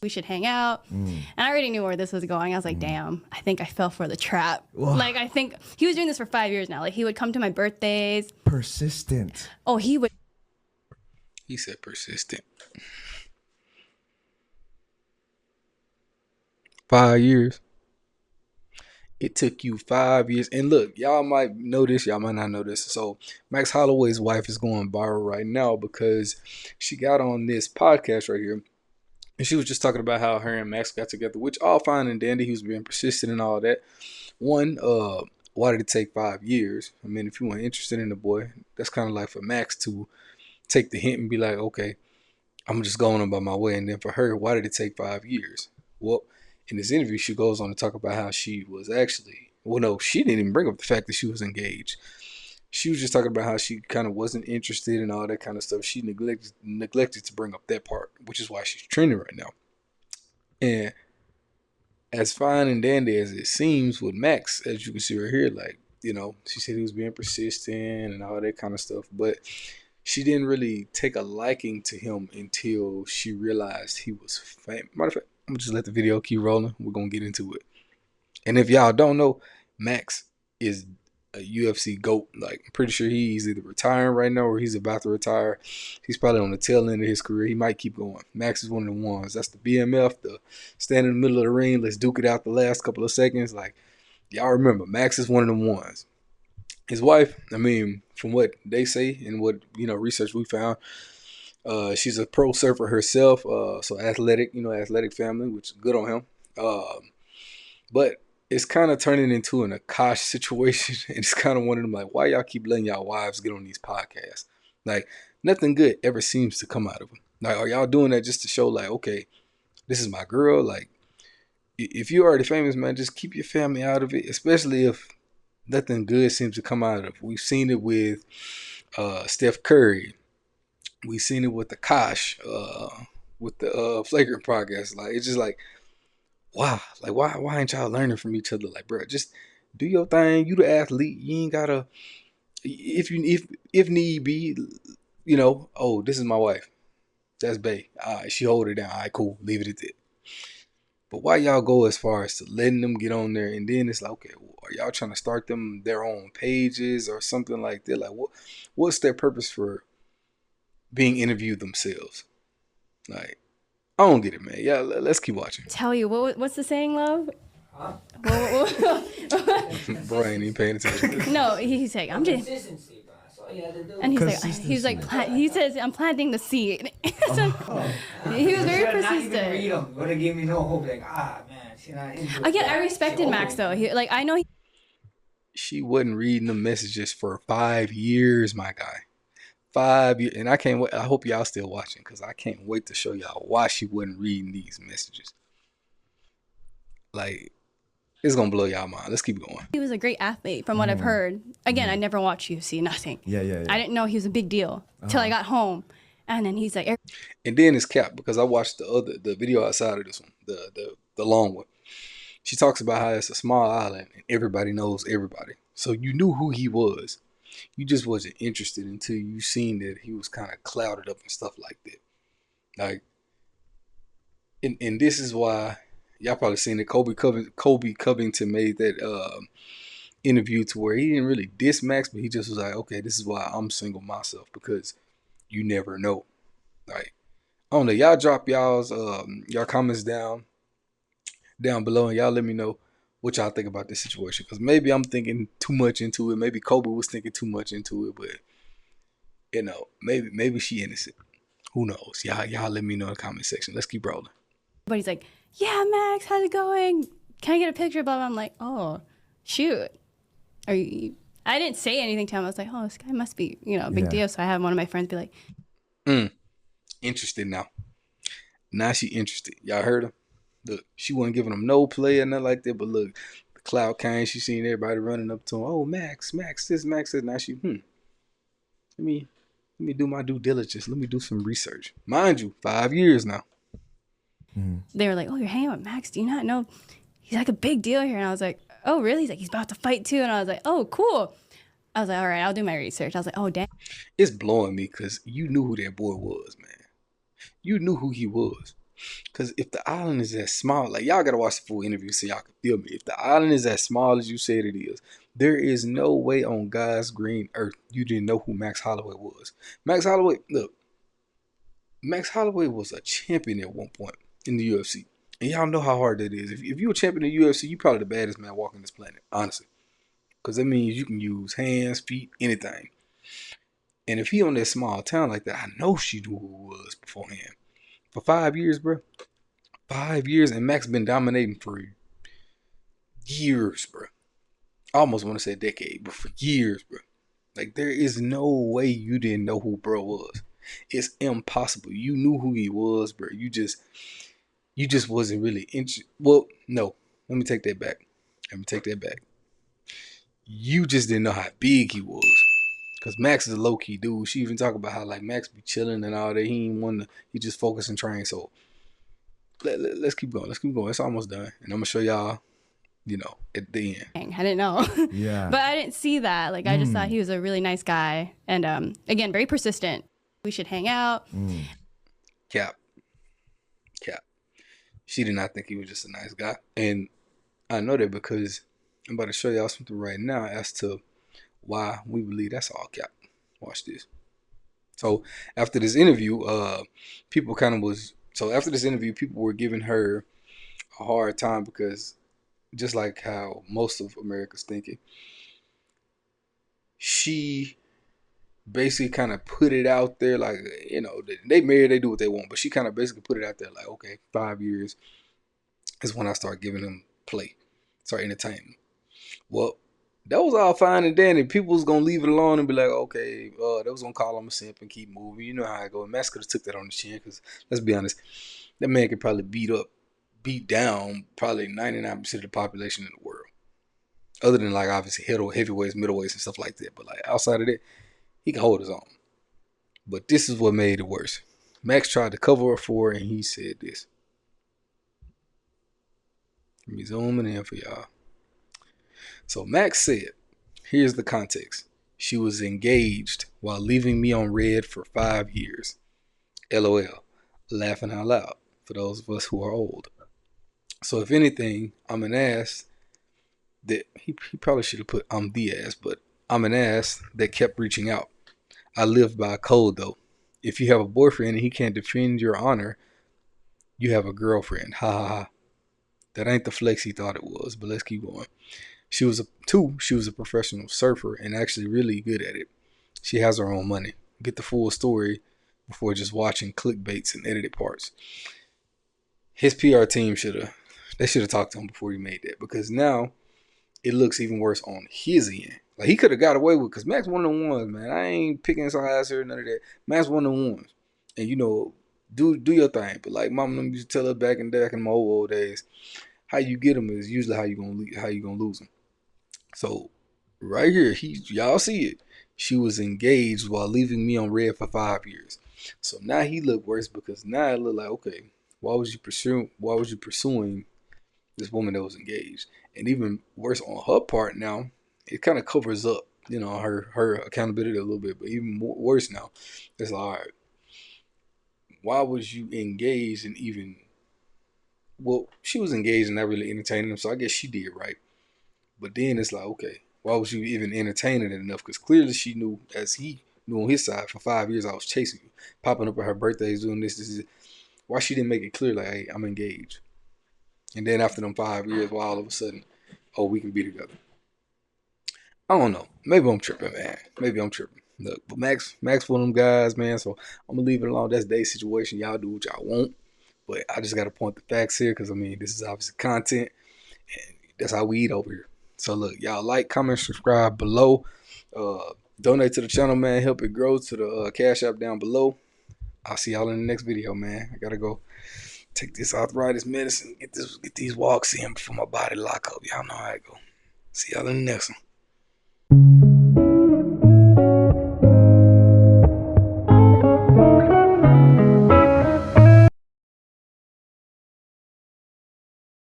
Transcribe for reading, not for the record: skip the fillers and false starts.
we should hang out. And I already knew where this was going. I was like, damn, I think I fell for the trap. Whoa. Like, I think he was doing this for 5 years now. Like, he would come to my birthdays. Persistent. Oh, he would. He said persistent. 5 years. It took you 5 years. And look, y'all might know this, y'all might not know this. So Max Holloway's wife is going viral right now because she got on this podcast right here. And she was just talking about how her and Max got together, which all fine and dandy. He was being persistent and all that. One, why did it take 5 years? I mean, if you weren't interested in the boy, that's kind of like for Max to take the hint and be like, okay, I'm just going about my way. And then for her, why did it take 5 years? Well, in this interview, she goes on to talk about how she was actually, well, no, she didn't even bring up the fact that she was engaged. She was just talking about how she kind of wasn't interested in all that kind of stuff. She neglected to bring up that part, which is why she's trending right now. And as fine and dandy as it seems with Max, as you can see right here, like, you know, she said he was being persistent and all that kind of stuff. But she didn't really take a liking to him until she realized he was famous. Matter of fact, I'm going to just let the video keep rolling. We're going to get into it. And if y'all don't know, Max is a UFC GOAT. Like, I'm pretty sure he's either retiring right now or he's about to retire. He's probably on the tail end of his career. He might keep going. Max is one of the ones. That's the BMF, the stand in the middle of the ring, let's duke it out the last couple of seconds. Like, y'all remember, Max is one of them ones. His wife, I mean, from what they say and what, you know, research we found, she's a pro surfer herself, so athletic, you know, athletic family, which is good on him. But it's kind of turning into an Akash situation. And it's kind of one of them, like, why y'all keep letting y'all wives get on these podcasts? Like, nothing good ever seems to come out of them. Like, are y'all doing that just to show, like, okay, this is my girl? Like, if you're already famous, man, just keep your family out of it, especially if nothing good seems to come out of it. We've seen it with Steph Curry. We've seen it with Akash, with the Flagrant podcast. Like, it's just like, wow, like why ain't y'all learning from each other? Like, bro, just do your thing. You the athlete. You ain't gotta, if need be, you know, oh, this is my wife. That's bae. All right, she hold it down. All right, cool. Leave it at that. But why y'all go as far as to letting them get on there, and then it's like, okay, well, are y'all trying to start them their own pages or something like that? Like, what's their purpose for being interviewed themselves? Like, I don't get it, man. Yeah, let's keep watching. Tell you, what's the saying, love? Huh? Bro, ain't even paying attention. No, he's like, I'm just. Consistency, bro. That's all you had to do. And he's like, he says, I'm planting the seed. So, he was very persistent. Not even read them. Would have given me no hope. Like, man, she not into it. Again, I respected Max though. I know She wasn't reading the messages for 5 years, my guy. 5 years, and I can't wait. I hope y'all still watching because I can't wait to show y'all why she wasn't reading these messages. Like, it's gonna blow y'all mind. Let's keep going. he was a great athlete from what I've heard. Again, I never watched UFC, nothing. Yeah. I didn't know he was a big deal till I got home, and then he's like, And then it's cap because I watched the video outside of this one, the long one. She talks about how it's a small island and everybody knows everybody. So you knew who he was. You just wasn't interested until you seen that he was kind of clouded up and stuff like that. Like, and this is why y'all probably seen that Kobe Covington made that interview to where he didn't really diss Max, but he just was like, okay, this is why I'm single myself, because you never know. Like, I don't know. Y'all drop y'all comments down below and y'all let me know what y'all think about this situation, because maybe I'm thinking too much into it. Maybe Kobe was thinking too much into it, but you know, maybe she innocent. Who knows? Y'all let me know in the comment section. Let's keep rolling. everybody's like, yeah, Max, how's it going? Can I get a picture? Blah, blah. I'm like, oh, shoot. Are you? I didn't say anything to him. I was like, oh, this guy must be, a big deal. So I had one of my friends be like, interested now. Now she interested. Y'all heard her? Look, she wasn't giving him no play or nothing like that, but look, the cloud came. She seen everybody running up to him. Oh, Max, this, Max this. Now she, let me do my due diligence. Let me do some research. Mind you, 5 years now. They were like, oh, you're hanging with Max. Do you not know he's like a big deal here? And I was like, oh, really? He's like, he's about to fight too. And I was like, oh, cool. I was like, all right, I'll do my research. I was like, oh, damn. It's blowing me because you knew who that boy was, man. You knew who he was. Because if the island is as small, like y'all gotta watch the full interview so y'all can feel me. If the island is as small as you said it is, there is no way on God's green earth you didn't know who Max Holloway was. Max Holloway, look, Max Holloway was a champion at one point in the UFC. And y'all know how hard that is. If you're a champion in the UFC, you're probably the baddest man walking this planet, honestly. Because that means you can use hands, feet, anything. And if he on that small town like that, I know she knew who he was beforehand. For 5 years, bro. 5 years, and Max been dominating for years, bro. I almost want to say a decade, but for years, bro. Like, there is no way you didn't know who bro was. It's impossible. You knew who he was, bro. You just wasn't really interested. Well, no. Let me take that back. You just didn't know how big he was. Because Max is a low-key dude. She even talk about how, like, Max be chilling and all that. He ain't want to, he just focus and train. So, let's keep going. It's almost done. And I'm going to show y'all, at the end. Dang, I didn't know. Yeah. But I didn't see that. Like, I just thought he was a really nice guy. And, again, very persistent. We should hang out. Cap. She did not think he was just a nice guy. And I know that because I'm about to show y'all something right now as to why we believe that's all cap. Watch this. So after this interview, people were giving her a hard time because just like how most of America's thinking, she basically kind of put it out there like, they married, they do what they want, but she kind of basically put it out there like, okay, 5 years is when I start giving them play, start entertaining. Well, that was all fine and dandy. People was gonna leave it alone and be like, okay, they was gonna call him a simp and keep moving. You know how it goes. Max could have took that on the chin because let's be honest, that man could probably beat down probably 99% of the population in the world. Other than like obviously heavyweights, middleweights, and stuff like that. But like outside of that, he can hold his own. But this is what made it worse. Max tried to cover up for her and he said this. Let me zoom in for y'all. So Max said, here's the context. She was engaged while leaving me on red for 5 years. LOL. Laughing out loud for those of us who are old. So if anything, I'm an ass that he probably should have put I'm the ass, but I'm an ass that kept reaching out. I live by a code though. If you have a boyfriend and he can't defend your honor, you have a girlfriend. Ha ha ha. That ain't the flex he thought it was, but let's keep going. She was a professional surfer and actually really good at it. She has her own money. Get the full story before just watching clickbaits and edited parts. His PR team should have talked to him before he made that, because now it looks even worse on his end. Like he could have got away with, because Max one of the ones, man. I ain't picking sides here, none of that. Max one of the ones, and do your thing. But like Mama them used to tell us back in my old days, how you get them is usually how you gonna lose them. So right here, y'all see it. She was engaged while leaving me on red for 5 years. So now he looked worse because now it looked like, okay, why was you pursuing this woman that was engaged? And even worse on her part now, it kind of covers up, her accountability a little bit. But even worse now, it's like, all right, why was you engaged and even? Well, she was engaged and not really entertaining him, so I guess she did right. But then it's like, okay, why was you even entertaining it enough? Because clearly she knew, as he knew on his side, for 5 years I was chasing you, popping up at her birthdays, doing this. Why she didn't make it clear, like, hey, I'm engaged. And then after them 5 years, well, all of a sudden, oh, we can be together. I don't know. Maybe I'm tripping, man. Look, but Max one of them guys, man. So I'm gonna leave it alone. That's their situation. Y'all do what y'all want. But I just gotta point the facts here, because this is obviously content, and that's how we eat over here. So look, y'all like, comment, subscribe below. Donate to the channel, man. Help it grow, to the Cash App down below. I'll see y'all in the next video, man. I gotta go take this arthritis medicine, get these walks in before my body lock up. Y'all know how it go. See y'all in the next one.